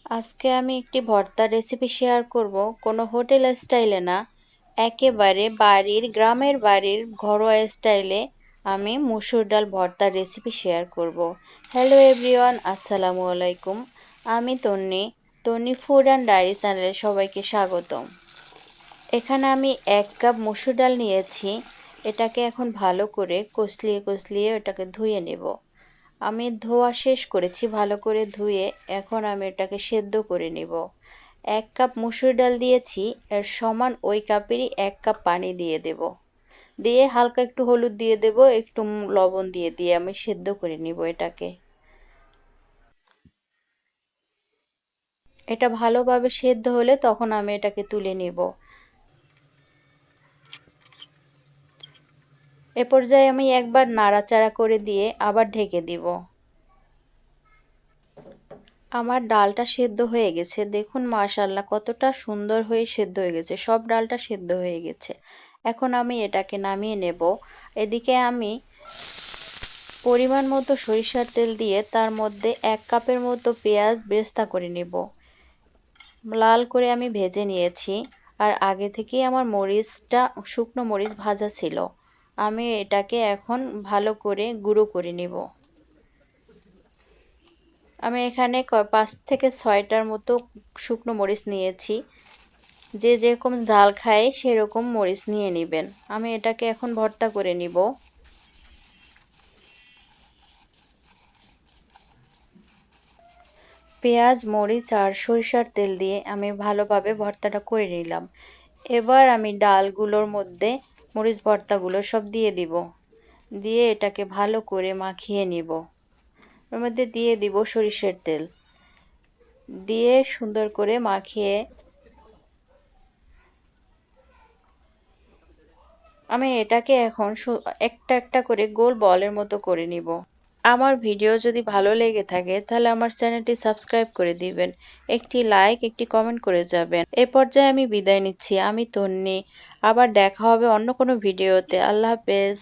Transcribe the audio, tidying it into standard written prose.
আজকে আমি একটি ভর্তার রেসিপি শেয়ার করব, কোনো হোটেল স্টাইলে না, একেবারে গ্রামের বাড়ির ঘরোয়া স্টাইলে আমি মসুর ডাল ভর্তার রেসিপি শেয়ার করব। হ্যালো এভরিওয়ান, আসসালামু আলাইকুম। আমি তন্নি ফুড অ্যান্ড ডায়েরি চ্যানেলে সবাইকে স্বাগতম। এখানে আমি 1 কাপ মসুর ডাল নিয়েছি। এটাকে এখন ভালো করে কষলিয়ে এটাকে ধুয়ে নেব। আমি ধোয়া শেষ করেছি, ভালো করে ধুয়ে এখন আমি এটাকে সেদ্ধ করে নেব। 1 কাপ মসুর ডাল দিয়েছি, এর সমান ওই কাপেরই 1 কাপ পানি দিয়ে দেব। দিয়ে হালকা একটু হলুদ দিয়ে দেব, একটু লবণ দিয়ে আমি সেদ্ধ করে নিব এটাকে। এটা ভালোভাবে সেদ্ধ হলে তখন আমি এটাকে তুলে নেব। এ পর্যায়ে আমি একবার নাড়াচাড়া করে দিয়ে আবার ঢেকে দিব। আমার ডালটা সেদ্ধ হয়ে গেছে, দেখুন মাশাআল্লাহ কতটা সুন্দর হয়ে সেদ্ধ হয়ে গেছে, সব ডালটা সেদ্ধ হয়ে গেছে। এখন আমি এটাকে নামিয়ে নেব। এদিকে আমি পরিমাণ মতো সরিষার তেল দিয়ে তার মধ্যে 1 কাপের মতো পেঁয়াজ বেরেস্তা করে নেব। লাল করে আমি ভেজে নিয়েছি, আর আগে থেকেই আমার শুকনো মরিচ ভাজা ছিল। আমি এটাকে এখন ভালো করে গুঁড়ো করে নেব। আমি এখানে 5 থেকে 6টার মতো শুকনো মরিচ নিয়েছি। যে যেরকম ঝাল খায় সেরকম মরিচ নিয়ে নেবেন। আমি এটাকে এখন ভর্তা করে নিব। পেঁয়াজ, মরিচ আর সরিষার তেল দিয়ে আমি ভালোভাবে ভর্তাটা করে নিলাম। এবার আমি ডালগুলোর মধ্যে মরিচ ভর্তাগুলো সব দিয়ে দিব। দিয়ে এটাকে ভালো করে মাখিয়ে নিব। এর মধ্যে দিয়ে দিব সরিষার তেল। দিয়ে সুন্দর করে মাখিয়ে আমি এটাকে এখন একটা একটা করে গোল বলের মতো করে নিব। আমার ভিডিও যদি ভালো লেগে থাকে তাহলে আমার চ্যানেলটি সাবস্ক্রাইব করে দিবেন, একটি লাইক একটি কমেন্ট করে যাবেন। এ পর্যায়ে আমি বিদায় নিচ্ছি। আমি তন্নি। আবার দেখা হবে অন্য কোনো ভিডিওতে। আল্লাহ হাফেজ।